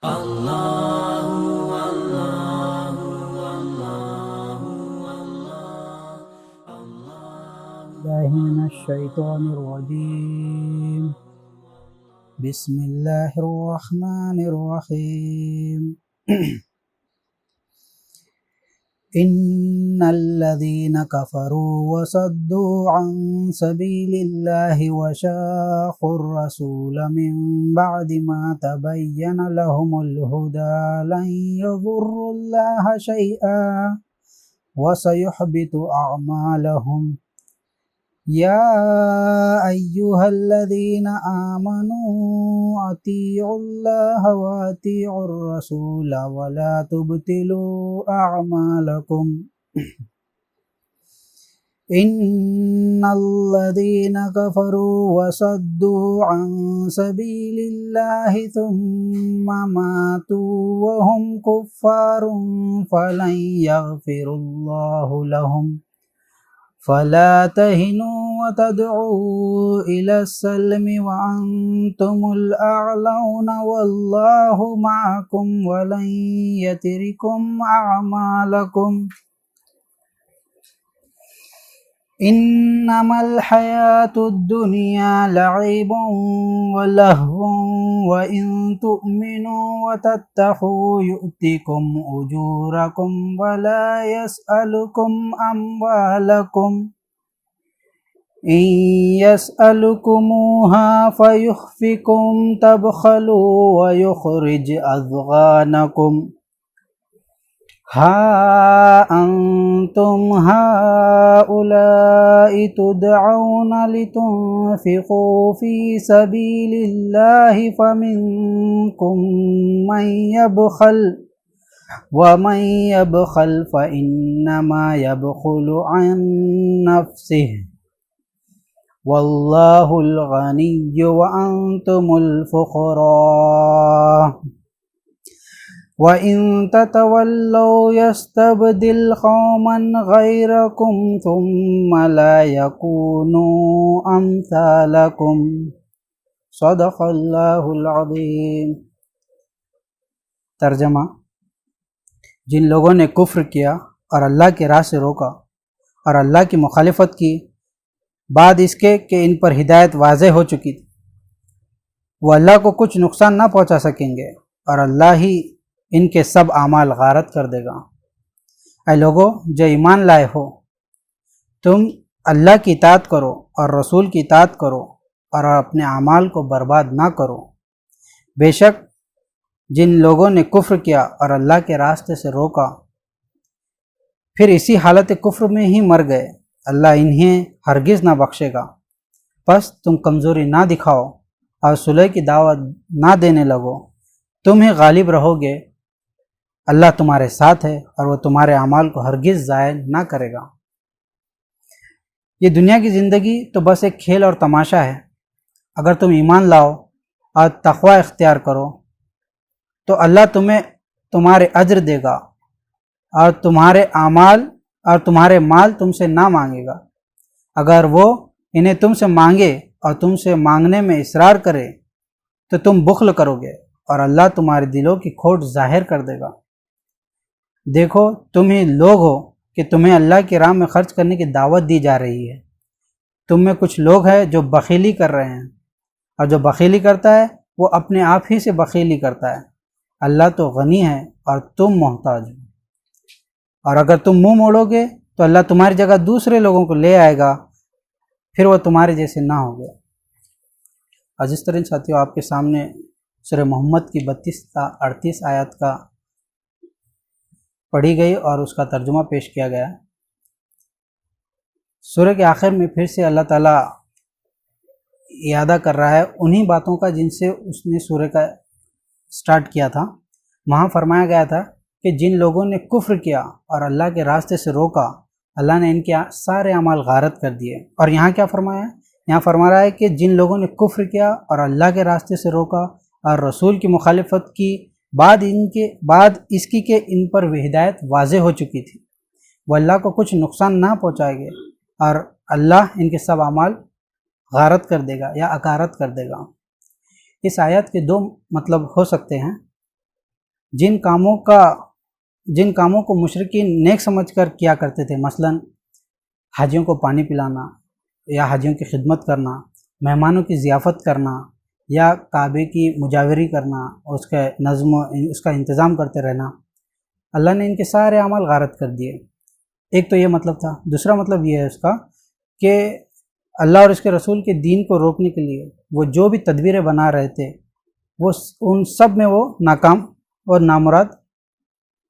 بالله من الشيطان الرجيم. بسم الله الرحمن الرحيم. إن الذين كفروا وصدوا عن سبيل الله وشاقوا الرسول من بعد ما تبين لهم الهدى لن يضروا الله شيئا وسيحبط أعمالهم. يا أيها الذين آمنوا أطيعوا الله وأطيعوا الرسول ولا تبطلوا أعمالكم. إن الذين كفروا وصدوا عن سبيل الله ثم ماتوا وهم كفار فلن يغفر الله لهم. فلا تهنوا وتدعوا إلى السلم وأنتم الأعلون والله معكم ولن يتركم أعمالكم. إنما الحياة الدنيا لعب ولهو وإن تؤمنوا وتتقوا يؤتكم أجوركم ولا يسألكم أموالكم. إن يسألكموها فيخفكم تبخلوا ويخرج أضغانكم. ها أنتم هؤلاء تدعون لتنفقوا في سبيل الله فمنكم من يبخل ومن يبخل فإنما يبخل عن نفسه والله الغني وأنتم الفقراء. وإن تتولوا يستبدل قوما غيركم ثم لا يكونوا أمثالكم. صدق اللہ العظیم. ترجمہ: جن لوگوں نے کفر کیا اور اللہ کی راہ سے روکا اور اللہ کی مخالفت کی بعد اس کے کہ ان پر ہدایت واضح ہو چکی تھی، وہ اللہ کو کچھ نقصان نہ پہنچا سکیں گے اور اللہ ہی ان کے سب اعمال غارت کر دے گا۔ اے لوگو جو ایمان لائے ہو، تم اللہ کی اطاعت کرو اور رسول کی اطاعت کرو اور اپنے اعمال کو برباد نہ کرو۔ بے شک جن لوگوں نے کفر کیا اور اللہ کے راستے سے روکا پھر اسی حالت کفر میں ہی مر گئے، اللہ انہیں ہرگز نہ بخشے گا۔ پس تم کمزوری نہ دکھاؤ اور صلح کی دعوت نہ دینے لگو، تم ہی غالب رہو گے۔ اللہ تمہارے ساتھ ہے اور وہ تمہارے اعمال کو ہرگز ضائع نہ کرے گا۔ یہ دنیا کی زندگی تو بس ایک کھیل اور تماشا ہے۔ اگر تم ایمان لاؤ اور تقوی اختیار کرو تو اللہ تمہیں تمہارے اجر دے گا اور تمہارے مال تم سے نہ مانگے گا۔ اگر وہ انہیں تم سے مانگے اور تم سے مانگنے میں اصرار کرے تو تم بخل کرو گے اور اللہ تمہارے دلوں کی کھوٹ ظاہر کر دے گا۔ دیکھو تم ہی لوگ ہو کہ تمہیں اللہ کی راہ میں خرچ کرنے کی دعوت دی جا رہی ہے۔ تم میں کچھ لوگ ہیں جو بخیلی کر رہے ہیں، اور جو بخیلی کرتا ہے وہ اپنے آپ ہی سے بخیلی کرتا ہے۔ اللہ تو غنی ہے اور تم محتاج ہو، اور اگر تم منہ موڑو گے تو اللہ تمہاری جگہ دوسرے لوگوں کو لے آئے گا، پھر وہ تمہارے جیسے نہ ہوں گے۔ عزیز ترین ساتھیوں، آپ کے سامنے سورہ محمد کی 32-38 آیات کا پڑھی گئی اور اس کا ترجمہ پیش کیا گیا۔ سورہ کے آخر میں پھر سے اللہ تعالیٰ اعادہ کر رہا ہے انہی باتوں کا جن سے اس نے سورہ کا سٹارٹ کیا تھا۔ وہاں فرمایا گیا تھا کہ جن لوگوں نے کفر کیا اور اللہ کے راستے سے روکا، اللہ نے ان کے سارے اعمال غارت کر دیے۔ اور یہاں کیا فرمایا ہے؟ یہاں فرما رہا ہے کہ جن لوگوں نے کفر کیا اور اللہ کے راستے سے روکا اور رسول کی مخالفت کی بعد اس کی کہ ان پر ہدایت واضح ہو چکی تھی، وہ اللہ کو کچھ نقصان نہ پہنچائے گے اور اللہ ان کے سب اعمال غارت کر دے گا یا اکارت کر دے گا۔ اس آیت کے دو مطلب ہو سکتے ہیں۔ جن کاموں کو مشرکین نیک سمجھ کر کیا کرتے تھے، مثلا حاجیوں کو پانی پلانا یا حاجیوں کی خدمت کرنا، مہمانوں کی ضیافت کرنا یا کعبے کی مجاوری کرنا، اس کا نظم اس کا انتظام کرتے رہنا، اللہ نے ان کے سارے اعمال غارت کر دیے۔ ایک تو یہ مطلب تھا۔ دوسرا مطلب یہ ہے اس کا کہ اللہ اور اس کے رسول کے دین کو روکنے کے لیے وہ جو بھی تدبیریں بنا رہے تھے وہ ان سب میں وہ ناکام اور نامراد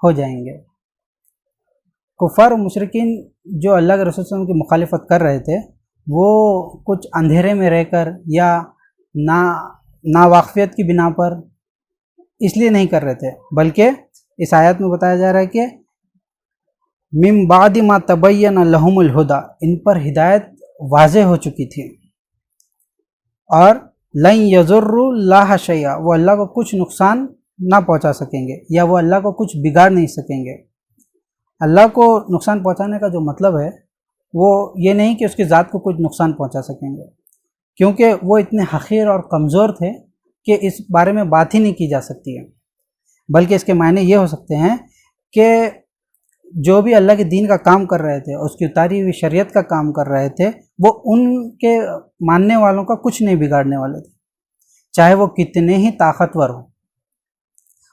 ہو جائیں گے۔ کفار و مشرکین جو اللہ کے رسول صلی اللہ علیہ وسلم کی مخالفت کر رہے تھے وہ کچھ اندھیرے میں رہ کر یا ناواقفیت کی بنا پر اس لیے نہیں کر رہے تھے، بلکہ اس آیت میں بتایا جا رہا ہے کہ من بعد ما تبین لہم الہدی، ان پر ہدایت واضح ہو چکی تھی، اور لن یضروا اللہ شیئا، وہ اللہ کو کچھ نقصان نہ پہنچا سکیں گے یا وہ اللہ کو کچھ بگاڑ نہیں سکیں گے۔ اللہ کو نقصان پہنچانے کا جو مطلب ہے وہ یہ نہیں کہ اس کی ذات کو کچھ نقصان پہنچا سکیں گے، کیونکہ وہ اتنے حقیر اور کمزور تھے کہ اس بارے میں بات ہی نہیں کی جا سکتی ہے، بلکہ اس کے معنی یہ ہو سکتے ہیں کہ جو بھی اللہ کے دین کا کام کر رہے تھے، اس کی اتاری ہوئی شریعت کا کام کر رہے تھے، وہ ان کے ماننے والوں کا کچھ نہیں بگاڑنے والے تھے، چاہے وہ کتنے ہی طاقتور ہوں۔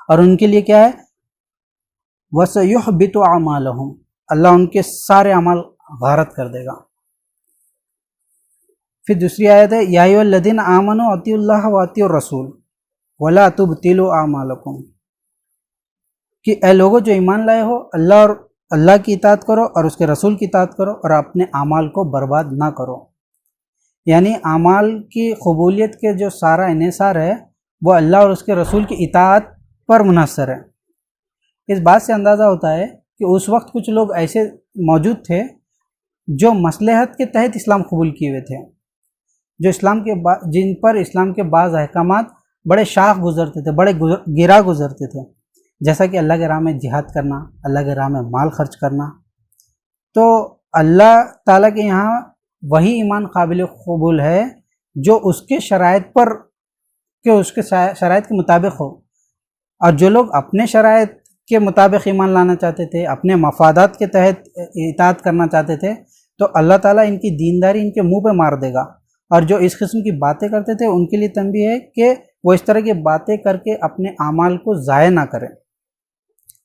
اور ان کے لیے کیا ہے؟ وَسَيُحْبِطُ أَعْمَالَهُمْ، اللہ ان کے سارے اعمال غارت کر دے گا۔ پھر دوسری آیت ہے یا ایھا الذین آمنوا اطیعوا اللہ واطیعوا الرسول ولا تبطلوا اعمالکم، کہ اے لوگوں جو ایمان لائے ہو، اللہ کی اطاعت کرو اور اس کے رسول کی اطاعت کرو اور اپنے اعمال کو برباد نہ کرو۔ یعنی اعمال کی قبولیت کے جو سارا انحصار ہے وہ اللہ اور اس کے رسول کی اطاعت پر منحصر ہے۔ اس بات سے اندازہ ہوتا ہے کہ اس وقت کچھ لوگ ایسے موجود تھے جو مصلحت کے تحت اسلام قبول کیے ہوئے تھے، جو جن پر اسلام کے بعض احکامات بڑے شاخ گزرتے تھے، بڑے گرا گزرتے تھے، جیسا کہ اللہ کے راہ میں جہاد کرنا، اللہ کے راہ میں مال خرچ کرنا۔ تو اللہ تعالیٰ کے یہاں وہی ایمان قابل قبول ہے جو اس کے شرائط کے مطابق ہو، اور جو لوگ اپنے شرائط کے مطابق ایمان لانا چاہتے تھے، اپنے مفادات کے تحت اطاعت کرنا چاہتے تھے، تو اللہ تعالیٰ ان کی دینداری ان کے منہ پہ مار دے گا۔ اور جو اس قسم کی باتیں کرتے تھے ان کے لیے تنبیہ ہے کہ وہ اس طرح کی باتیں کر کے اپنے اعمال کو ضائع نہ کریں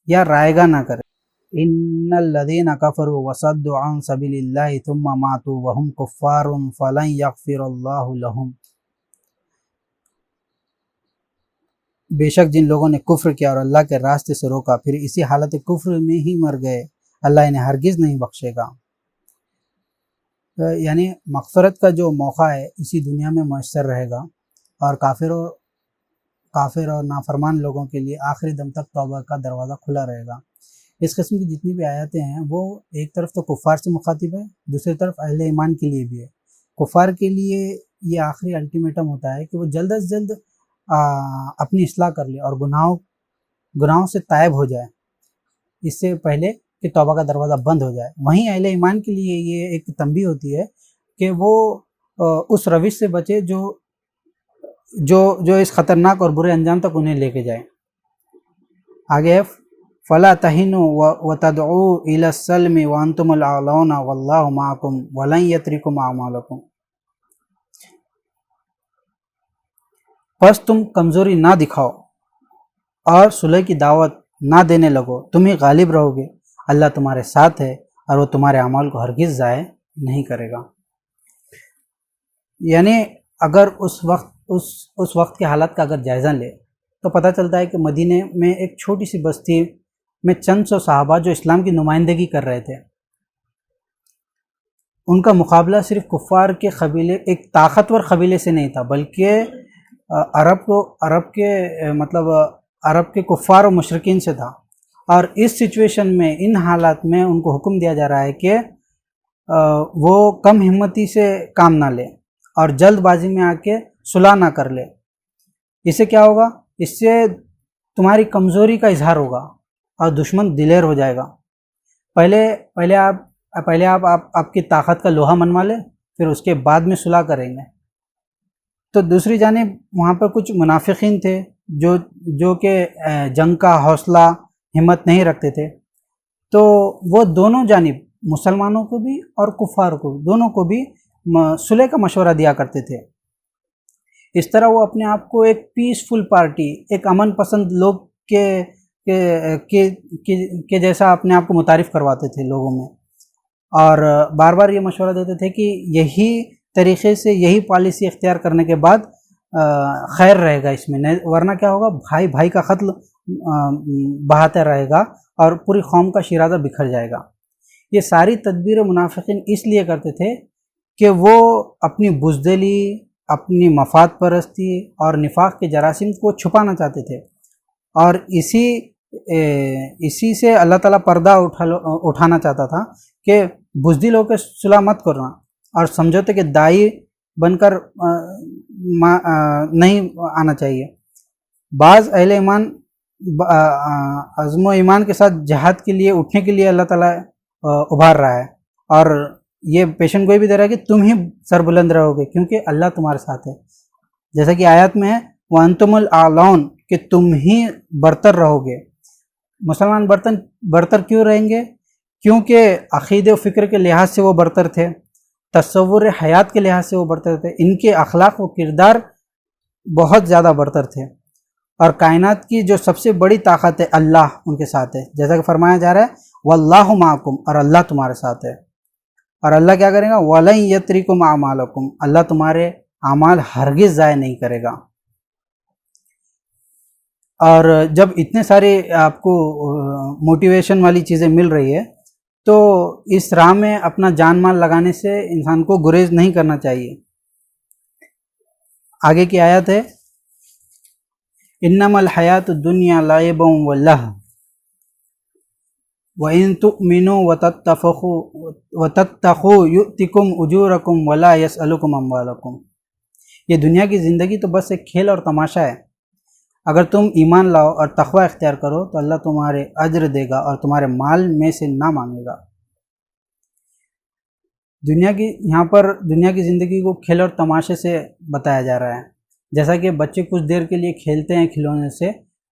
یا رائگاں نہ کریں۔ ان الذین کفروا وصدوا عن سبیل اللہ ثم ماتوا وهم کفار فلن یغفر اللہ لهم، بے شک جن لوگوں نے کفر کیا اور اللہ کے راستے سے روکا پھر اسی حالت کفر میں ہی مر گئے، اللہ انہیں ہرگز نہیں بخشے گا۔ یعنی مغفرت کا جو موقع ہے اسی دنیا میں میسر رہے گا، اور کافر اور نافرمان لوگوں کے لیے آخری دم تک توبہ کا دروازہ کھلا رہے گا۔ اس قسم کی جتنی بھی آیاتیں ہیں وہ ایک طرف تو کفار سے مخاطب ہے، دوسری طرف اہل ایمان کے لیے بھی ہے۔ کفار کے لیے یہ آخری الٹیمیٹم ہوتا ہے کہ وہ جلد از جلد اپنی اصلاح کر لے اور گناہوں سے تائب ہو جائے، اس سے پہلے کہ توبہ کا دروازہ بند ہو جائے۔ وہیں اہل ایمان کے لیے یہ ایک تنبیہ ہوتی ہے کہ وہ اس روش سے بچے جو اس خطرناک اور برے انجام تک انہیں لے کے جائے۔ آگے فَلَا تَهِنُوا وَتَدْعُوا إِلَى السَّلْمِ وَأَنْتُمُ الْأَعْلَوْنَ وَاللَّهُ مَعَكُمْ وَلَنْ يَتْرِكُمْ أَعْمَالَكُمْ، پس تم کمزوری نہ دکھاؤ اور صلح کی دعوت نہ دینے لگو، تم ہی غالب رہو گے، اللہ تمہارے ساتھ ہے اور وہ تمہارے اعمال کو ہرگز ضائع نہیں کرے گا۔ یعنی اگر اس وقت کے حالات کا اگر جائزہ لے تو پتہ چلتا ہے کہ مدینے میں ایک چھوٹی سی بستی میں چند سو صحابہ جو اسلام کی نمائندگی کر رہے تھے، ان کا مقابلہ صرف کفار کے قبیلے، ایک طاقتور قبیلے سے نہیں تھا، بلکہ عرب کے کفار و مشرکین سے تھا۔ اور اس سچویشن میں، ان حالات میں ان کو حکم دیا جا رہا ہے کہ وہ کم ہمتی سے کام نہ لے اور جلد بازی میں آ کے صلح نہ کر لے۔ اس سے کیا ہوگا؟ اس سے تمہاری کمزوری کا اظہار ہوگا اور دشمن دلیر ہو جائے گا۔ پہلے آپ کی طاقت کا لوہا منوا لے، پھر اس کے بعد میں صلح کریں گے۔ تو دوسری جانب وہاں پر کچھ منافقین تھے جو کہ جنگ کا حوصلہ ہمت نہیں رکھتے تھے، تو وہ دونوں جانب مسلمانوں کو بھی اور کفار کو دونوں کو بھی صلح کا مشورہ دیا کرتے تھے۔ اس طرح وہ اپنے آپ کو ایک پیسفل پارٹی، ایک امن پسند لوگ کے جیسا اپنے آپ کو متعارف کرواتے تھے لوگوں میں، اور بار بار یہ مشورہ دیتے تھے کہ یہی طریقے سے، یہی پالیسی اختیار کرنے کے بعد خیر رہے گا اس میں، ورنہ کیا ہوگا، بھائی بھائی کا قتل بہاتا رہے گا اور پوری قوم کا شیرازہ بکھر جائے گا۔ یہ ساری تدبیر منافقین اس لیے کرتے تھے کہ وہ اپنی بزدلی، اپنی مفاد پرستی اور نفاق کے جراثیم کو چھپانا چاہتے تھے، اور اسی سے اللہ تعالیٰ پردہ اٹھانا چاہتا تھا کہ بزدل ہو کے صلح مت کرنا، اور سمجھوتے کہ دائی بن کر نہیں آنا چاہیے۔ بعض اہل ایمان عزم و ایمان کے ساتھ جہاد کے لیے اٹھنے کے لیے اللہ تعالیٰ ابھار رہا ہے، اور یہ پیشن گوئی بھی دے رہا ہے کہ تم ہی سربلند رہو گے کیونکہ اللہ تمہارے ساتھ ہے، جیسا کہ آیات میں ہے وَأَنْتُمُ الْأَعْلَوْنَ، کہ تم ہی برتر رہو گے۔ مسلمان برتر کیوں رہیں گے؟ کیونکہ عقیدے و فکر کے لحاظ سے وہ برتر تھے، تصور حیات کے لحاظ سے وہ برتر تھے، ان کے اخلاق و کردار بہت زیادہ برتر تھے، اور کائنات کی جو سب سے بڑی طاقت ہے اللہ ان کے ساتھ ہے، جیسا کہ فرمایا جا رہا ہے وَاللَّهُ مَعَكُمْ، اور اللہ تمہارے ساتھ ہے، اور اللہ کیا کرے گا وَلَن يَتْرِكُمْ أَعْمَالَكُمْ، اللہ تمہارے اعمال ہرگز ضائع نہیں کرے گا۔ اور جب اتنے سارے آپ کو موٹیویشن والی چیزیں مل رہی ہے تو اس راہ میں اپنا جان مال لگانے سے انسان کو گریز نہیں کرنا چاہیے۔ آگے کی آیت ہے انما الحیات الدنیا لعب ولہو وَإِن تُؤْمِنُوا وَتَتَّقُوا يُؤْتِكُمْ أُجُورَكُمْ وَلَا يَسْأَلُكُمْ أَمْوَالَكُمْ، یہ دنیا کی زندگی تو بس ایک کھیل اور تماشا ہے، اگر تم ایمان لاؤ اور تقوی اختیار کرو تو اللہ تمہارے اجر دے گا اور تمہارے مال میں سے نہ مانگے گا۔ یہاں پر دنیا کی زندگی کو کھیل اور تماشے سے بتایا جا رہا ہے، جیسا کہ بچے کچھ دیر کے لیے کھیلتے ہیں کھلونے سے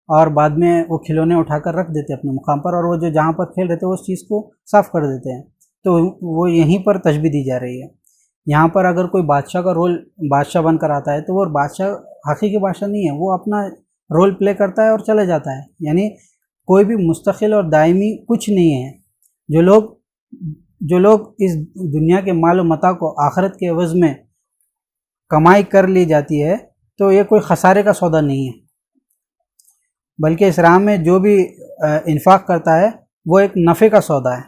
اور بعد میں وہ کھلونے اٹھا کر رکھ دیتے ہیں اپنے مقام پر، اور وہ جو جہاں پر کھیل رہے تھے اس چیز کو صاف کر دیتے ہیں، تو وہ یہیں پر تشبیہ دی جا رہی ہے۔ یہاں پر اگر کوئی بادشاہ کا رول بادشاہ بن کر آتا ہے تو وہ بادشاہ حقیقی بادشاہ نہیں ہے، وہ اپنا رول پلے کرتا ہے اور چلے جاتا ہے، یعنی کوئی بھی مستقل اور دائمی کچھ نہیں ہے۔ جو لوگ اس دنیا کے مال و متاع کو آخرت کے عوض میں کمائی کر لی جاتی ہے تو یہ کوئی خسارے کا سودا نہیں ہے، بلکہ اس راہ میں جو بھی انفاق کرتا ہے وہ ایک نفع کا سودا ہے۔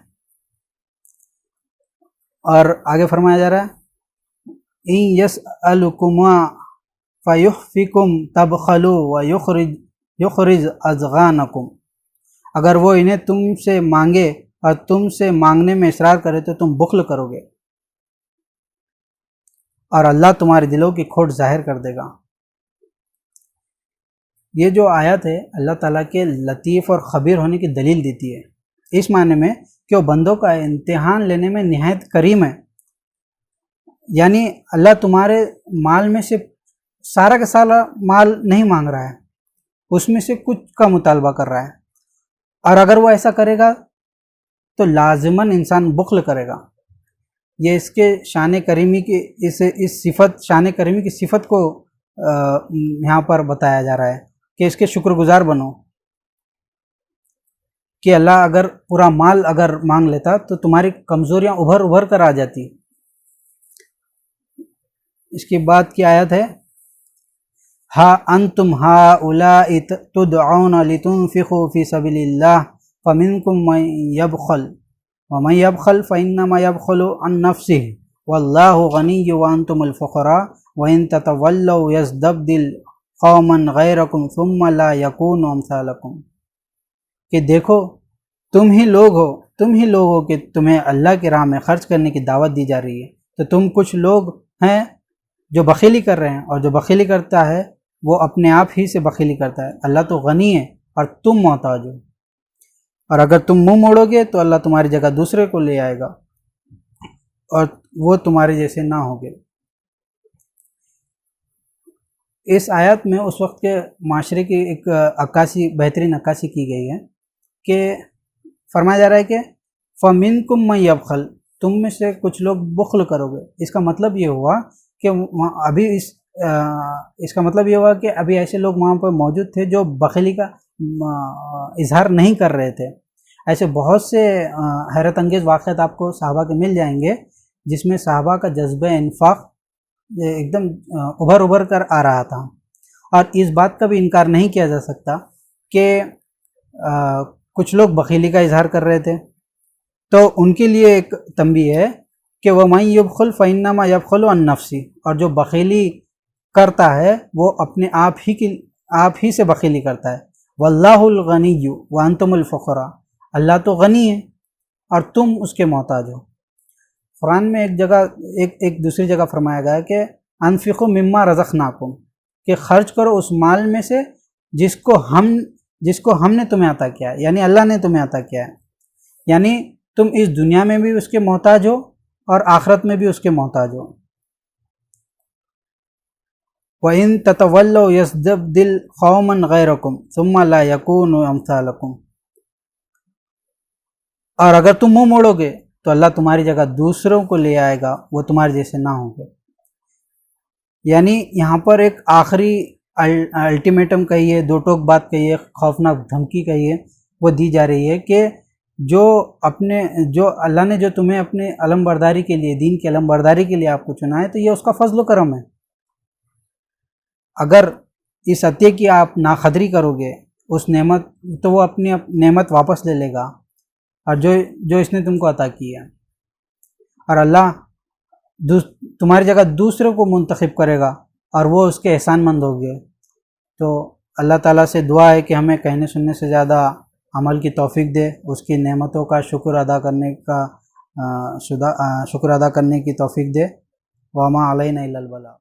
اور آگے فرمایا جا رہا ہے إِن يَسْأَلُكُمْ فَيُحْفِكُمْ تَبْخَلُوا وَيُخْرِجْ أَضْغَانَكُمْ، اگر وہ انہیں تم سے مانگے اور تم سے مانگنے میں اصرار کرے تو تم بخل کرو گے، اور اللہ تمہارے دلوں کی کھوٹ ظاہر کر دے گا۔ یہ جو آیت ہے اللہ تعالیٰ کے لطیف اور خبیر ہونے کی دلیل دیتی ہے، اس معنی میں کہ وہ بندوں کا امتحان لینے میں نہایت کریم ہے، یعنی اللہ تمہارے مال میں سے سارا کا سارا مال نہیں مانگ رہا ہے، اس میں سے کچھ کا مطالبہ کر رہا ہے، اور اگر وہ ایسا کرے گا تو لازماً انسان بخل کرے گا۔ یہ اس کے شان کریمی کی شان کریمی کی صفت کو یہاں پر بتایا جا رہا ہے کہ اس کے شکر گزار بنو، کہ اللہ اگر پورا مال اگر مانگ لیتا تو تمہاری کمزوریاں ابھر کر آ جاتی۔ اس کے بعد کی آیت ہے ہا انتم ہؤلاء تدعون لتنفقوا فی سبیل اللہ فمنکم من یبخل ومن یبخل فانما یبخل عن نفسہ واللہ غنی وانتم الفقراء وان تتولوا یستبدل قوما غیرکم ثم لا یکونوا امثالکم، کہ دیکھو تم ہی لوگ ہو کہ تمہیں اللہ کی راہ میں خرچ کرنے کی دعوت دی جا رہی ہے، تو تم کچھ لوگ ہیں جو بخیلی کر رہے ہیں، اور جو بخیلی کرتا ہے وہ اپنے آپ ہی سے بخیلی کرتا ہے، اللہ تو غنی ہے اور تم محتاج ہو، اور اگر تم منہ موڑو گے تو اللہ تمہاری جگہ دوسرے کو لے آئے گا اور وہ تمہارے جیسے نہ ہوگے۔ اس آیت میں اس وقت کے معاشرے کی ایک عکاسی، بہترین عکاسی کی گئی ہے کہ فرمایا جا رہا ہے کہ فَمِنْكُمْ مَنْ يَبْخَلْ، تم میں سے کچھ لوگ بخل کرو گے۔ اس کا مطلب یہ ہوا کہ ابھی اس کا مطلب یہ ہوا کہ ابھی ایسے لوگ وہاں پر موجود تھے جو بخیلی کا اظہار نہیں کر رہے تھے۔ ایسے بہت سے حیرت انگیز واقعات آپ کو صحابہ کے مل جائیں گے جس میں صحابہ کا جذبہ انفاق ایک دم ابھر کر آ رہا تھا، اور اس بات کا بھی انکار نہیں کیا جا سکتا کہ کچھ لوگ بخیلی کا اظہار کر رہے تھے۔ تو ان کے لیے ایک تنبیہ ہے کہ وَمَن يَبْخَلْ فَإِنَّمَا يَبْخَلُ عَن نَفْسِهِ، اور جو بخیلی کرتا ہے وہ اپنے آپ ہی سے بخیلی کرتا ہے۔ وَاللَّهُ الْغَنِيُّ وَأَنْتُمُ الْفُقَرَاءُ، اللہ تو غنی ہے اور تم اس کے محتاج ہو۔ قرآن میں ایک دوسری جگہ فرمایا گیا ہے کہ انفقوا مما رزقناکم، کہ خرچ کرو اس مال میں سے جس کو ہم نے تمہیں عطا کیا ہے، یعنی اللہ نے تمہیں عطا کیا ہے، یعنی تم اس دنیا میں بھی اس کے محتاج ہو اور آخرت میں بھی اس کے محتاج ہو۔ وَإِن تَتَوَلَّوْا يَسْتَبْدِلْ قَوْمًا غَيْرَكُمْ ثُمَّ لَا يَكُونُوا أَمْثَالَكُمْ، اور اگر تم منہ موڑو گے تو اللہ تمہاری جگہ دوسروں کو لے آئے گا، وہ تمہارے جیسے نہ ہوں گے۔ یعنی یہاں پر ایک آخری الٹیمیٹم کہیے، دو ٹوک بات کہیے، خوفناک دھمکی کہیے، وہ دی جا رہی ہے کہ جو اللہ نے جو تمہیں اپنے علم برداری کے لیے، دین کی علم برداری کے لیے آپ کو چنا ہے، تو یہ اس کا فضل و کرم ہے۔ اگر اس عطیے کی آپ ناقدری کرو گے، اس نعمت، تو وہ اپنی نعمت واپس لے لے گا، اور جو اس نے تم کو عطا کی ہے، اور اللہ تمہاری جگہ دوسروں کو منتخب کرے گا اور وہ اس کے احسان مند ہوگے۔ تو اللہ تعالیٰ سے دعا ہے کہ ہمیں کہنے سننے سے زیادہ عمل کی توفیق دے، اس کی نعمتوں کا شکر ادا کرنے کی توفیق دے۔ وما علینا الا البلاغ۔